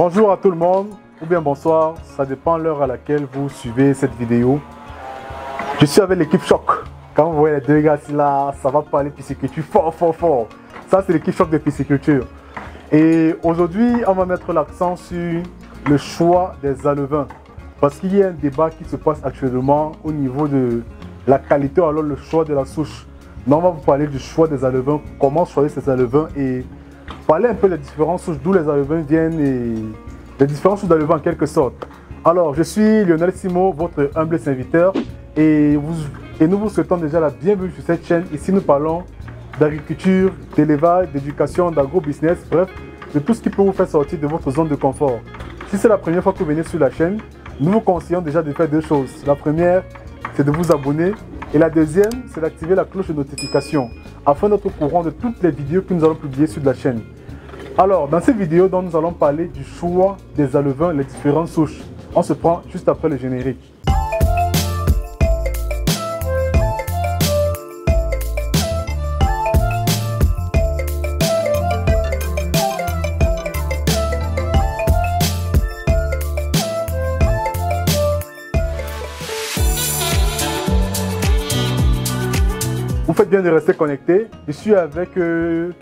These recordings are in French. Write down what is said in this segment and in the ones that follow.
Bonjour à tout le monde, ou bien bonsoir, ça dépend de l'heure à laquelle vous suivez cette vidéo. Je suis avec l'équipe Choc. Quand vous voyez les deux gars là, ça va parler pisciculture fort. Ça c'est l'équipe Choc de pisciculture. Et aujourd'hui, on va mettre l'accent sur le choix des alevins. Parce qu'il y a un débat qui se passe actuellement au niveau de la qualité, alors le choix de la souche. Donc on va vous parler du choix des alevins, comment choisir ces alevins et parler un peu des différentes souches, d'où les alevins viennent et les différentes souches d'alevins en quelque sorte. Alors, je suis Lionel Simo, votre humble serviteur et nous vous souhaitons déjà la bienvenue sur cette chaîne. Ici, nous parlons d'agriculture, d'élevage, d'éducation, d'agro-business, bref, de tout ce qui peut vous faire sortir de votre zone de confort. Si c'est la première fois que vous venez sur la chaîne, nous vous conseillons déjà de faire deux choses. La première, c'est de vous abonner et la deuxième, c'est d'activer la cloche de notification afin d'être au courant de toutes les vidéos que nous allons publier sur la chaîne. Alors, dans cette vidéo, nous allons parler du choix des alevins, les différentes souches. On se prend juste après le générique. Vous faites bien de rester connecté. Je suis avec, je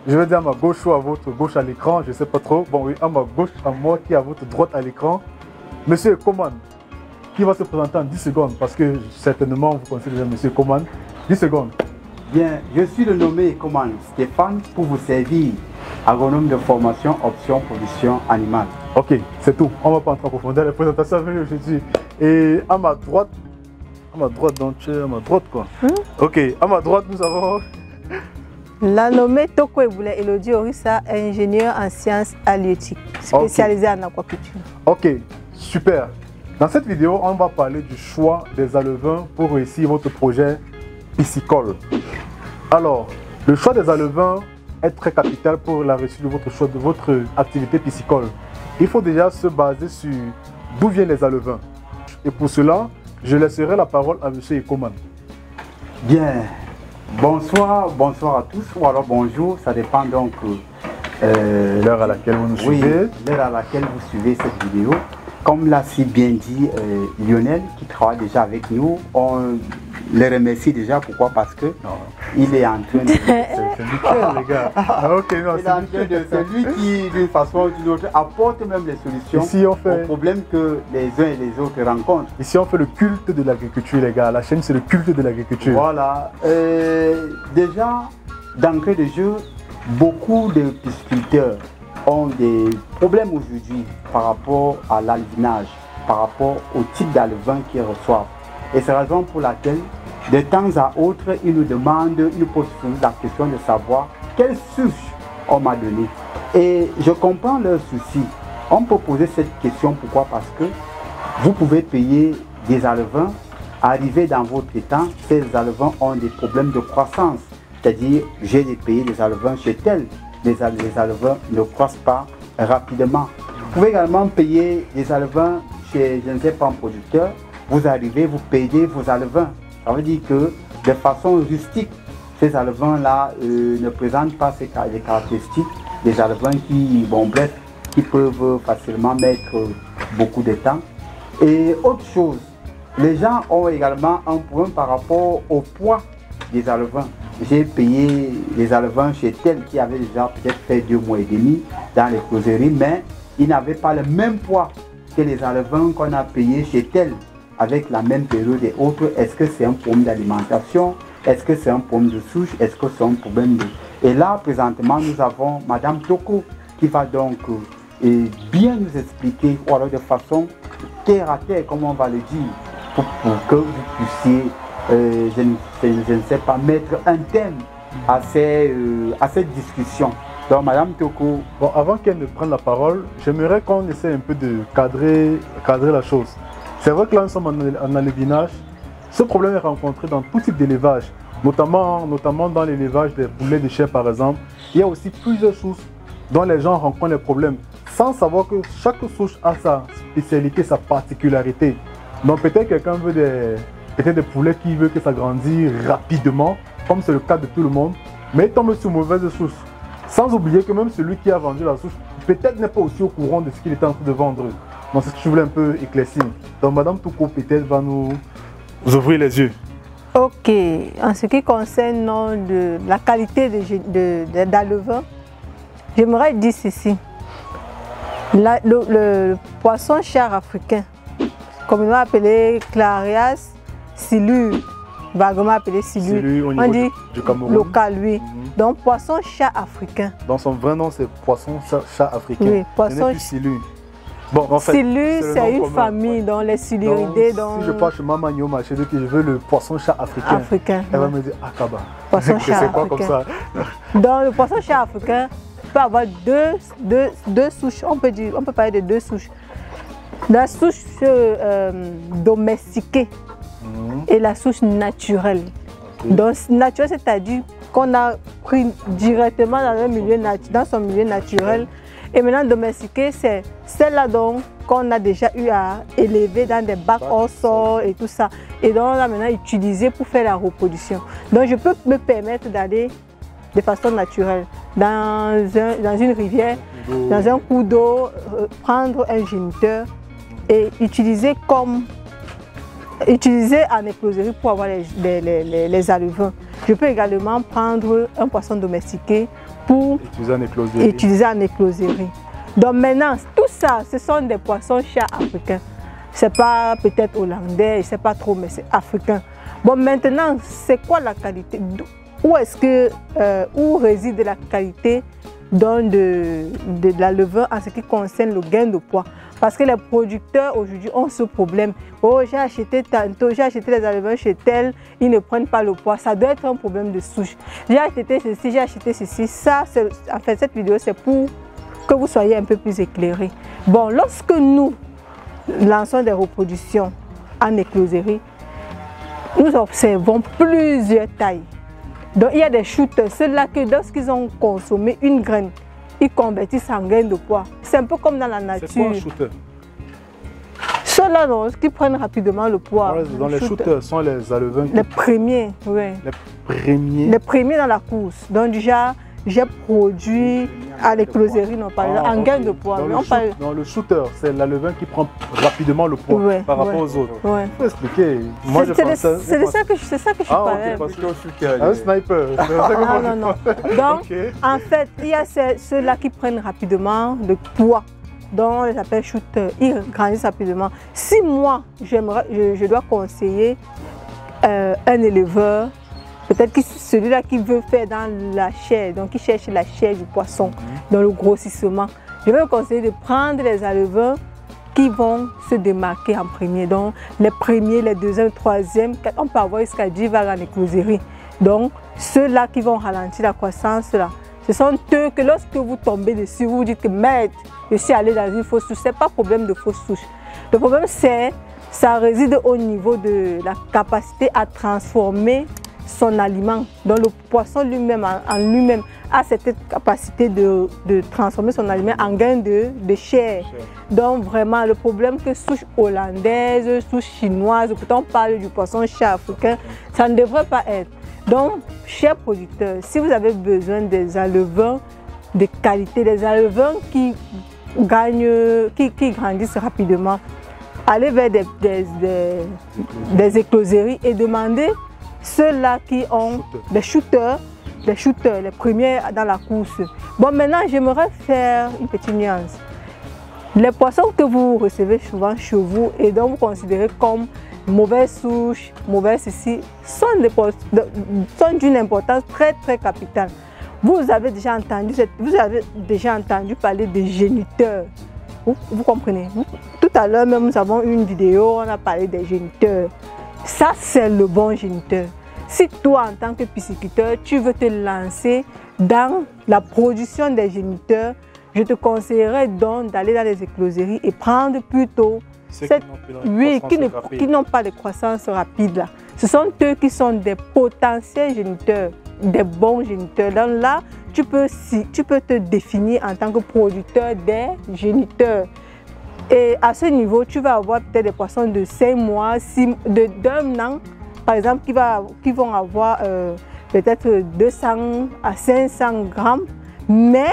vais dire à ma gauche ou à votre gauche à l'écran, je ne sais pas trop. Bon oui, à ma gauche, à moi qui est à votre droite à l'écran. Monsieur Coman, qui va se présenter en 10 secondes parce que certainement vous connaissez déjà Monsieur Coman. 10 secondes. Bien, je suis le nommé Coman Stéphane pour vous servir, agronome de formation option production animale. Ok, c'est tout. On va pas entrer en profondeur. La présentation est aujourd'hui. Et à ma droite, donc tu es à ma droite quoi. Ok, à ma droite nous avons La nommée Toko Eboulé Elodie Orissa, ingénieur en sciences halieutiques, spécialisé en aquaculture. Ok, super. Dans cette vidéo, on va parler du choix des alevins pour réussir votre projet piscicole. Alors, le choix des alevins est très capital pour la réussite de votre choix de votre activité piscicole. Il faut déjà se baser sur d'où viennent les alevins. Et pour cela, je laisserai la parole à M. Ekoman. Bien, bonsoir à tous, ou alors bonjour, ça dépend donc l'heure à laquelle vous nous suivez. L'heure à laquelle vous suivez cette vidéo. Comme l'a si bien dit Lionel, qui travaille déjà avec nous, on le remercie déjà. Pourquoi? Parce que il est en train de... C'est nickel, les gars. Ah, ok, non, c'est lui qui, d'une façon ou d'une autre, apporte même les solutions ici, on fait... aux problèmes que les uns et les autres rencontrent. Ici, on fait le culte de l'agriculture, les gars. La chaîne, c'est le culte de l'agriculture. Voilà. Déjà, d'entrée de jeu, beaucoup de pisciculteurs ont des problèmes aujourd'hui par rapport à l'alevinage, par rapport au type d'alevin qu'ils reçoivent. Et c'est la raison pour laquelle, de temps à autre, ils nous demandent, ils nous posent la question de savoir quelle souche on m'a donné. Et je comprends leur souci. On peut poser cette question, pourquoi? Parce que vous pouvez payer des alevins, arriver dans votre étang, ces alevins ont des problèmes de croissance. C'est-à-dire, j'ai payé des alevins chez tel. Les alevins ne croissent pas rapidement. Vous pouvez également payer des alevins chez, je ne sais pas, un producteur. Vous arrivez, vous payez vos alevins. Ça veut dire que de façon rustique, ces alevins-là ne présentent pas les caractéristiques des alevins qui, bon bref, qui peuvent facilement mettre beaucoup de temps. Et autre chose, les gens ont également un problème par rapport au poids des alevins. J'ai payé les alevins chez tel qui avait déjà peut-être fait 2 mois et demi dans les closeries, mais ils n'avaient pas le même poids que les alevins qu'on a payés chez tel avec la même période et autres. Est-ce que c'est un problème d'alimentation? Est-ce que c'est un problème de souche? Est-ce que c'est un problème de... Et là, présentement, nous avons Madame Toko qui va donc bien nous expliquer, ou alors de façon terre à terre, comme on va le dire, pour que vous puissiez je ne sais pas, mettre un thème à cette discussion. Donc, Madame Toko... Bon, avant qu'elle ne prenne la parole, j'aimerais qu'on essaie un peu de cadrer la chose. C'est vrai que là, nous sommes en alevinage. Ce problème est rencontré dans tout type d'élevage, notamment dans l'élevage des poulets de chair, par exemple. Il y a aussi plusieurs sources dont les gens rencontrent les problèmes, sans savoir que chaque souche a sa spécialité, sa particularité. Donc, peut-être quelqu'un veut des poulets qui veulent que ça grandisse rapidement, comme c'est le cas de tout le monde, mais il tombe sur mauvaise souche. Sans oublier que même celui qui a vendu la souche peut-être n'est pas aussi au courant de ce qu'il est en train de vendre. Donc c'est ce que je voulais un peu éclaircir. Donc Madame Touko peut-être va nous ouvrir les yeux. Ok, en ce qui concerne de la qualité de vin, j'aimerais dire ceci. Le poisson chair africain, communément appelé Clarias silure, vaguement appelé silure, on dit du Cameroun. Local, oui. Donc poisson chat africain. Donc son vrai nom c'est poisson chat africain. Oui, poisson silure. Bon, en fait, silure, c'est une famille dans les siluridés. Si je passe chez Maman Nyoma, je dis que je veux le poisson chat africain. Elle va me dire Akaba. Poisson chat africain. Quoi comme ça? Dans le poisson chat africain, peut avoir deux souches, on peut parler de deux souches. La souche domestiquée et la souche naturelle. Donc naturelle, c'est-à-dire qu'on a pris directement dans son milieu naturel. Et maintenant domestiquée, c'est celle-là qu'on a déjà eu à élever dans des bacs hors sol et tout ça. Et donc on l'a maintenant utilisé pour faire la reproduction. Donc je peux me permettre d'aller de façon naturelle dans une rivière, dans un cours d'eau, prendre un géniteur et utiliser en écloserie pour avoir les alevins. Je peux également prendre un poisson domestiqué pour utiliser en écloserie. Donc maintenant, tout ça, ce sont des poissons chats africains. Ce n'est pas peut-être hollandais, je ne sais pas trop, mais c'est africain. Bon, maintenant, c'est quoi la qualité? Où réside la qualité de la levain en ce qui concerne le gain de poids? Parce que les producteurs aujourd'hui ont ce problème. Oh, j'ai acheté les alevins chez tel, ils ne prennent pas le poids. Ça doit être un problème de souche. J'ai acheté ceci, j'ai acheté ceci. Ça, en fait, cette vidéo, c'est pour que vous soyez un peu plus éclairés. Bon, lorsque nous lançons des reproductions en écloserie, nous observons plusieurs tailles. Donc il y a des shooters, ceux-là que lorsqu'ils ont consommé une graine, ils convertissent en graine de poids. C'est un peu comme dans la nature. C'est quoi un shooter? Ceux-là qui prennent rapidement le poids. Dans les shooters sont les alevins. Les premiers, oui. Les premiers? Les premiers dans la course. Donc déjà, j'ai produit à l'écloserie, par exemple, en gain de poids. Dans le shooter, c'est l'alevain qui prend rapidement le poids par rapport aux autres. Il faut expliquer. Moi, c'est de ça que je parlais. Parce que un sniper. Non. Donc, en fait, il y a ceux-là qui prennent rapidement le poids. Donc, on les appelle shooters. Ils grandissent rapidement. Si moi, je dois conseiller un éleveur, peut-être celui-là qui veut faire dans la chair, donc qui cherche la chair du poisson, dans le grossissement. Je vais vous conseiller de prendre les alevins qui vont se démarquer en premier. Donc les premiers, les deuxièmes, troisièmes, on peut avoir jusqu'à 10 vagues en écloserie. Donc ceux-là qui vont ralentir la croissance, là, ce sont eux que lorsque vous tombez dessus, vous vous dites que merde, je suis allé dans une fausse souche. Ce n'est pas problème de fausse souche. Le problème, ça réside au niveau de la capacité à transformer son aliment. Donc le poisson lui-même, en lui-même, a cette capacité de transformer son aliment en gain de chair. Donc vraiment, le problème que souche hollandaise, souche chinoise, pourtant on parle du poisson chat africain, ça ne devrait pas être. Donc, chers producteurs, si vous avez besoin des alevins de qualité, des alevins qui grandissent rapidement, allez vers des écloseries et demandez ceux-là qui ont des shooters, les premiers dans la course. Bon, maintenant, j'aimerais faire une petite nuance. Les poissons que vous recevez souvent chez vous et dont vous considérez comme mauvaise souche, mauvaise ici, sont d'une importance très très capitale. Vous avez déjà entendu parler de géniteurs. Vous comprenez? Tout à l'heure même, nous avons eu une vidéo, on a parlé des géniteurs. Ça, c'est le bon géniteur. Si toi, en tant que pisciculteur, tu veux te lancer dans la production des géniteurs, je te conseillerais donc d'aller dans les écloseries et prendre plutôt qui n'ont pas de croissance rapide. Là. Ce sont eux qui sont des potentiels géniteurs, des bons géniteurs. Donc là, tu peux te définir en tant que producteur des géniteurs. Et à ce niveau, tu vas avoir peut-être des poissons de 5 mois, d'un an, par exemple, qui vont avoir peut-être 200 à 500 grammes. Mais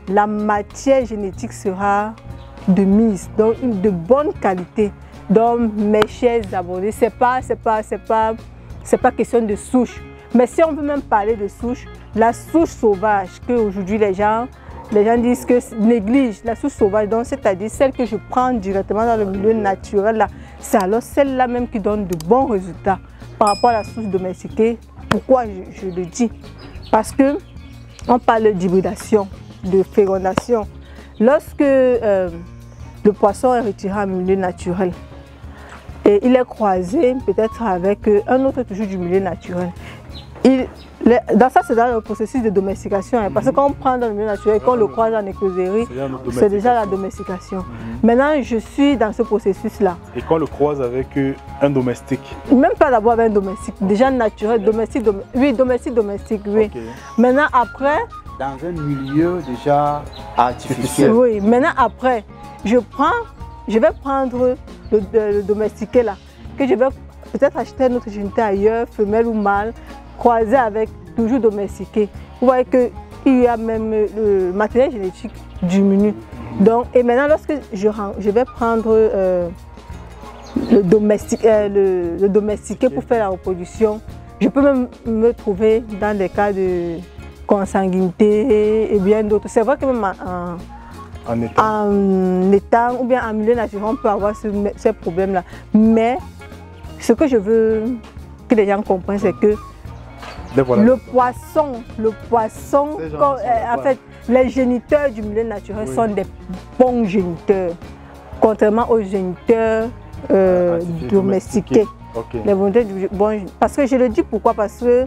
la matière génétique sera de mise, donc de bonne qualité. Donc mes chers abonnés, c'est pas question de souche. Mais si on veut même parler de souche, la souche sauvage que aujourd'hui les gens disent que négligent, la souche sauvage, donc c'est-à-dire celle que je prends directement dans le milieu naturel, là, c'est alors celle-là même qui donne de bons résultats par rapport à la souche domestiquée. Pourquoi je le dis? Parce que on parle d'hybridation, de fécondation. Lorsque le poisson est retiré en milieu naturel et il est croisé peut-être avec un autre toujours du milieu naturel, dans ça, c'est dans le processus de domestication. Parce que quand on prend dans le milieu naturel et qu'on le croise en écloserie, c'est déjà la domestication. Maintenant, je suis dans ce processus-là. Et quand on le croise avec un domestique? Même pas d'abord avec un domestique, déjà naturel, domestique, oui, domestique, oui. Okay. Maintenant, après... Dans un milieu déjà artificiel. Oui, maintenant, après, je vais prendre le domestiqué là, que je vais peut-être acheter une autre génité ailleurs, femelle ou mâle, croisé avec toujours domestiqué. Vous voyez qu'il y a même le matériel génétique diminue. Donc, et maintenant, lorsque je vais prendre le domestiqué pour faire la reproduction, je peux même me trouver dans des cas de consanguinité et bien d'autres. C'est vrai que même en étant ou bien en milieu naturel, on peut avoir ces problèmes-là. Mais ce que je veux que les gens comprennent, c'est que le poisson, en fait, les géniteurs du milieu naturel sont des bons géniteurs, contrairement aux géniteurs domestiqués. Okay. Parce que je le dis pourquoi? Parce que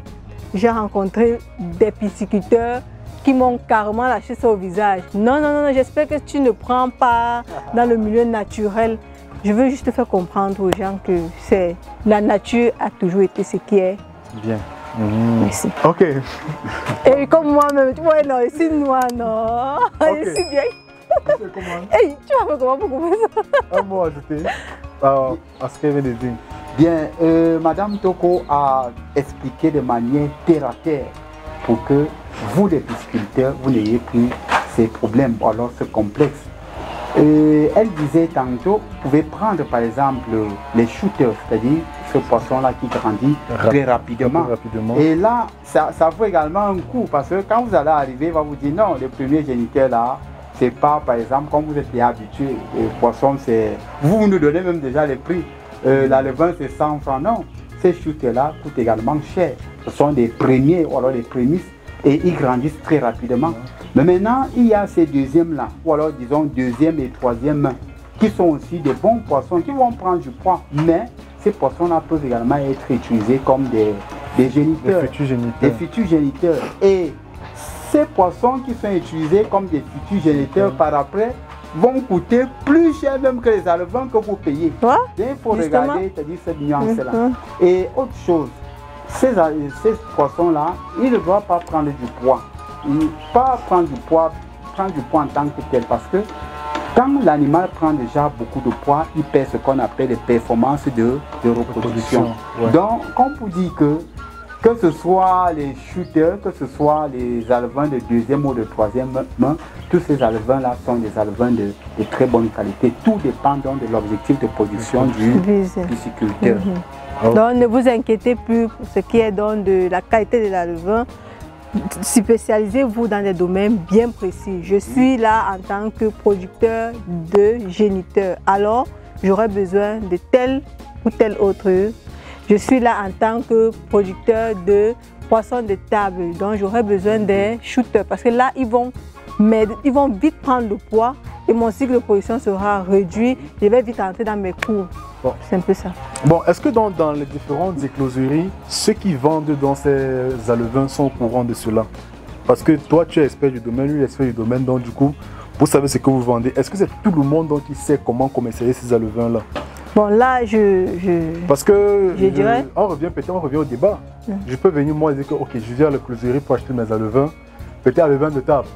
j'ai rencontré des pisciculteurs qui m'ont carrément lâché ça au visage. Non, j'espère que tu ne prends pas dans le milieu naturel. Je veux juste faire comprendre aux gens que la nature a toujours été ce qui est. Bien. Merci. Ok. Et comme moi-même, tu vois, non, ici, noir, non. Okay. Ici, bien. Hey, tu vas faire comment pour comprendre ça? Un mot ajouté à ce qu'elle vient de dire. Bien, Madame Toko a expliqué de manière terre à terre pour que vous, les pisciculteurs, vous n'ayez plus ces problèmes, alors ce complexe. Elle disait tantôt, vous pouvez prendre par exemple les shooters, c'est-à-dire ce poisson-là qui grandit très rapidement. Et là, ça vaut également un coup parce que quand vous allez arriver, il va vous dire non, le premier géniteur là, c'est pas par exemple comme vous êtes habitué, le poisson c'est. Vous nous donnez même déjà les prix. La levain c'est 100 francs, non. Ces shooters-là coûtent également cher. Ce sont des premiers ou alors des prémices et ils grandissent très rapidement. Mais maintenant, il y a ces deuxièmes-là, ou alors disons deuxième et troisième, qui sont aussi des bons poissons qui vont prendre du poids. Mais ces poissons-là peuvent également être utilisés comme des géniteurs. Des futurs géniteurs. Et ces poissons qui sont utilisés comme des futurs géniteurs par après vont coûter plus cher même que les alevins que vous payez. Ouais, il faut regarder, c'est-à-dire cette nuance-là. Et autre chose, ces poissons-là, ils ne doivent pas prendre du poids. Ils ne doivent pas prendre du poids en tant que tel parce que quand l'animal prend déjà beaucoup de poids, il perd ce qu'on appelle les performances de reproduction. Ouais. Donc, on peut dire que ce soit les shooters, que ce soit les alevins de deuxième ou de troisième main, tous ces alevins-là sont des alevins de très bonne qualité. Tout dépend donc de l'objectif de production du pisciculteur. Donc ne vous inquiétez plus pour ce qui est donc de la qualité de l'alevin. Spécialisez-vous dans des domaines bien précis. Je suis là en tant que producteur de géniteurs. Alors, j'aurai besoin de tel ou tel autre. Je suis là en tant que producteur de poissons de table. Donc, j'aurai besoin des shooters parce que là, ils vont vite prendre le poids et mon cycle de production sera réduit. Je vais vite entrer dans mes cours. Bon. C'est un peu ça. Bon, est-ce que dans les différentes écloseries, ceux qui vendent dans ces alevins sont au courant de cela? Parce que toi, tu es expert du domaine, lui est expert du domaine, donc du coup, vous savez ce que vous vendez. Est-ce que c'est tout le monde donc, qui sait comment commercialiser ces alevins-là? Bon, là, parce que je dirais... on revient au débat. Je peux venir, moi, et dire que, ok, je viens à l'écloserie pour acheter mes alevins, peut-être alevins de table.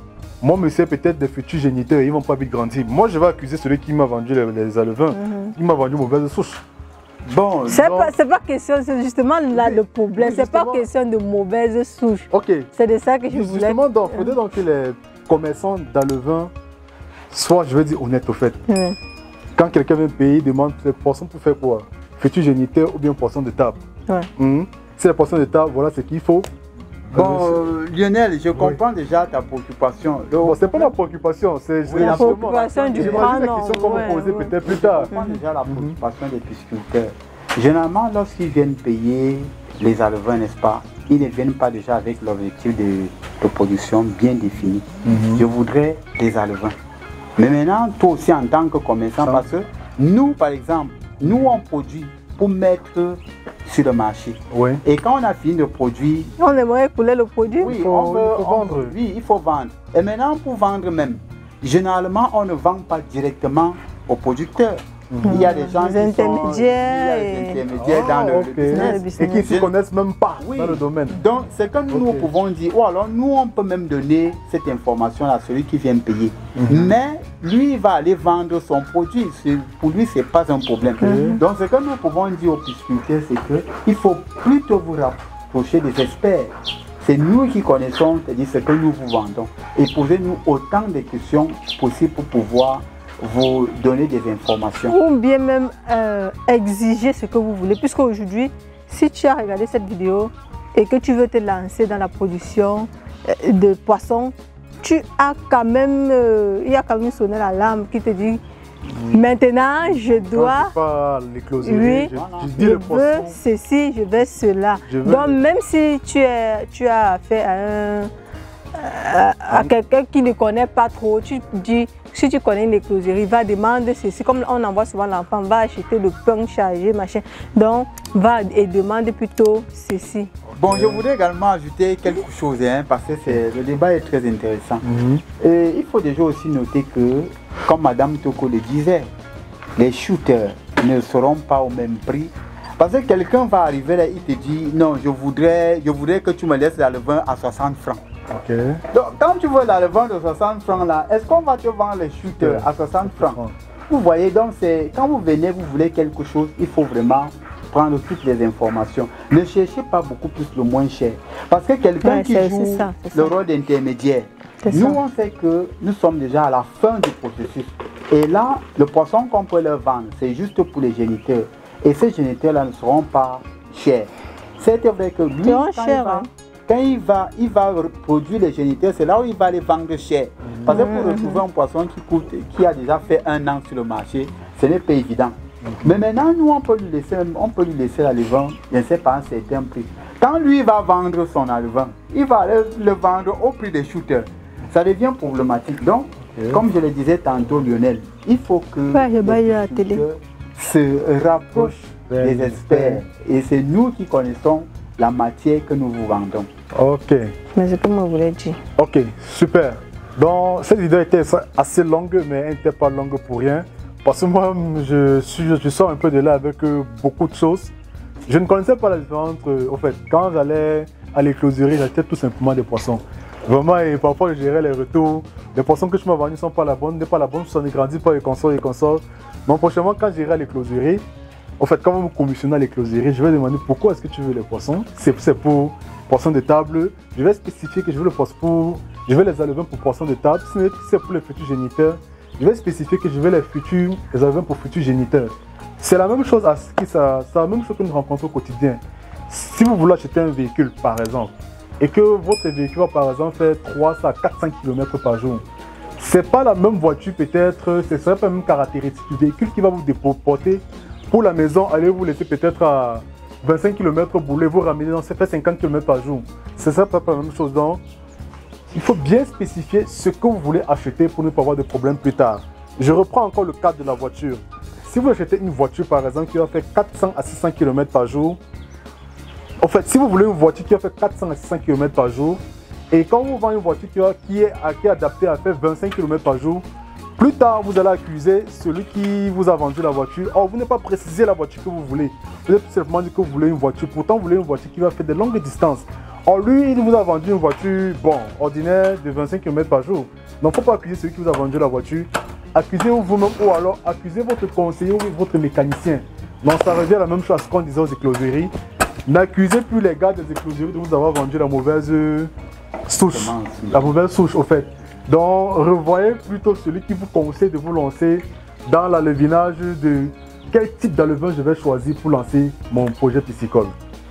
Moi, monsieur, peut-être des futurs géniteurs, ils ne vont pas vite grandir. Moi, je vais accuser celui qui m'a vendu les alevins. Il m'a vendu mauvaise souche. Bon, c'est pas question, c'est justement là le problème. C'est pas question de mauvaise souche. Ok. C'est de ça que je voulais. Justement, il faudrait donc que commerçants dans le vin, soit je vais dire honnête au fait. Quand quelqu'un vient payer, il demande les poissons pour faire quoi? Fais-tu géniteur ou bien poisson de table? C'est les poissons de table, voilà ce qu'il faut. Bon, Lionel, je comprends déjà ta préoccupation. Bon, c'est pas ma préoccupation, c'est la préoccupation du prendre. La question qu'on va poser peut-être plus tard. Je comprends déjà la préoccupation des pisciculteurs. Généralement, lorsqu'ils viennent payer les alevins, n'est-ce pas, ils ne viennent pas déjà avec l'objectif de production bien défini. Je voudrais des alevins. Mais maintenant, toi aussi en tant que commerçant, parce que nous, par exemple, nous on produit pour mettre sur le marché. Et quand on a fini de produire, on aimerait couler le produit. Oui, il faut vendre. Oui, il faut vendre. Et maintenant, pour vendre même, généralement, on ne vend pas directement aux producteurs. Il y a des gens des intermédiaires, dans le business et qui ne se connaissent même pas dans le domaine. Donc, c'est comme nous pouvons dire, alors nous, on peut même donner cette information à celui qui vient payer. Mais lui, il va aller vendre son produit. Pour lui, ce n'est pas un problème. Donc, ce que nous pouvons dire aux pisciculteurs, c'est qu'il faut plutôt vous rapprocher des experts. C'est nous qui connaissons, c'est-à-dire ce que nous vous vendons. Et posez-nous autant de questions possibles pour pouvoir vous donner des informations. Ou bien même exiger ce que vous voulez. Puisque aujourd'hui, si tu as regardé cette vidéo et que tu veux te lancer dans la production de poissons, tu as quand même, il y a quand même sonné l'alarme qui te dit maintenant je dois, je veux ceci, je veux cela. Donc même si tu as affaire à quelqu'un qui ne connaît pas trop, tu dis, si tu connais une écloserie, va demander ceci, comme on envoie souvent l'enfant, va acheter le pain chargé, machin, donc va et demande plutôt ceci. Bon, je voudrais également ajouter quelque chose, parce que le débat est très intéressant. Et il faut déjà aussi noter que, comme Madame Toko le disait, les shooters ne seront pas au même prix. Parce que quelqu'un va arriver là, il te dit, non, je voudrais que tu me laisses le vin à 60 francs. Donc, quand tu veux le vin de 60 francs là, est-ce qu'on va te vendre les shooters à 60 francs? Vous voyez, donc quand vous venez, vous voulez quelque chose, il faut vraiment prendre toutes les informations. Ne cherchez pas beaucoup plus le moins cher. Parce que quelqu'un qui joue le rôle d'intermédiaire, nous on sait que nous sommes déjà à la fin du processus. Et là, le poisson qu'on peut leur vendre, c'est juste pour les géniteurs. Et ces géniteurs-là ne seront pas chers. C'est vrai que lui, quand il va produire les géniteurs, c'est là où il va les vendre cher. Parce que pour retrouver un poisson qui a déjà fait 1 an sur le marché, ce n'est pas évident. Mais maintenant, nous, on peut lui laisser l'alevin, je ne sais pas, un certain prix. Quand lui va vendre son alevin, il va le vendre au prix des shooters. Ça devient problématique. Donc, comme je le disais tantôt, Lionel, il faut que les shooters se rapprochent des experts. Et c'est nous qui connaissons la matière que nous vous vendons. Ok. Mais c'est comme vous voulez dire. Ok, super. Donc, cette vidéo était assez longue, mais elle n'était pas longue pour rien. Parce que moi, je sors un peu de là avec beaucoup de choses. Je ne connaissais pas la différence entre, au fait, quand j'allais à l'écloserie, j'achetais tout simplement des poissons. Vraiment, et parfois, je gérais les retours. Les poissons que je m'as vendus ne sont pas la bonne, ça ne grandit pas et consorts. Donc, prochainement, quand j'irai à l'écloserie, en fait, quand vous me commissionnez à l'écloserie, je vais demander pourquoi est-ce que tu veux les poissons. C'est pour poissons de table. Je vais spécifier que je veux le poisson pour, je veux les alevins pour poissons de table. Si c'est pour les futurs géniteurs, je vais spécifier que je veux les alevins pour futurs géniteurs. C'est la même chose que nous rencontrons au quotidien. Si vous voulez acheter un véhicule, par exemple, et que votre véhicule va par exemple faire 300 à 400 km par jour, ce n'est pas la même voiture peut-être, ce ne serait pas la même caractéristique du véhicule qui va vous déporter pour la maison, allez vous laisser peut-être à 25 km bouler, vous ramener dans, ça fait 50 km par jour. Ce ne serait pas la même chose. Donc, il faut bien spécifier ce que vous voulez acheter pour ne pas avoir de problème plus tard. Je reprends encore le cas de la voiture. Si vous achetez une voiture par exemple qui va faire 400 à 600 km par jour, en fait, si vous voulez une voiture qui va faire 400 à 600 km par jour, et quand vous vendez une voiture qui est adaptée à faire 25 km par jour, plus tard, vous allez accuser celui qui vous a vendu la voiture. Or, vous n'avez pas précisé la voiture que vous voulez. Vous avez tout simplement dit que vous voulez une voiture. Pourtant, vous voulez une voiture qui va faire de longues distances. Or, lui, il vous a vendu une voiture, ordinaire de 25 km par jour. Donc, il ne faut pas accuser celui qui vous a vendu la voiture. Accusez-vous vous-même ou alors accusez votre conseiller ou votre mécanicien. Donc, ça revient à la même chose qu'on disait aux écloseries. N'accusez plus les gars des écloseries de vous avoir vendu la mauvaise souche. La mauvaise souche, au fait. Donc revoyez plutôt celui qui vous conseille de vous lancer dans l'alevinage de quel type d'alevin je vais choisir pour lancer mon projet piscicole.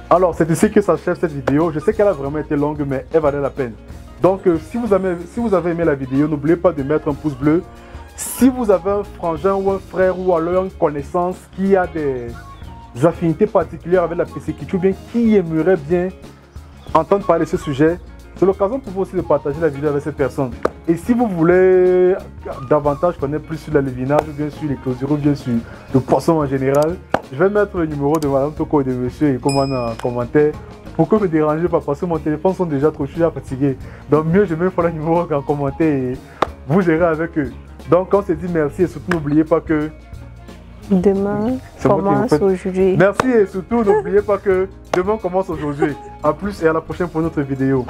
Alors c'est ici que s'achève cette vidéo. Je sais qu'elle a vraiment été longue, mais elle valait la peine. Donc si vous avez aimé la vidéo, n'oubliez pas de mettre un pouce bleu. Si vous avez un frangin ou un frère ou alors une connaissance qui a des affinités particulières avec la pisciculture, ou bien qui aimerait bien entendre parler de ce sujet, c'est l'occasion pour vous aussi de partager la vidéo avec cette personne. Et si vous voulez davantage connaître plus sur l'alevinage, ou bien sur les clôtures, ou bien sur le poisson en général, je vais mettre le numéro de Madame Toko et de Monsieur Ekoman en commentaire pour que ne me dérangez pas, parce que mon téléphone sont déjà trop, je suis déjà fatigué. Donc mieux, je mets le numéro en commentaire et vous gérez avec eux. Donc on se dit merci et surtout n'oubliez pas que demain commence aujourd'hui. Merci et surtout n'oubliez pas que demain commence aujourd'hui. A plus et à la prochaine pour notre vidéo.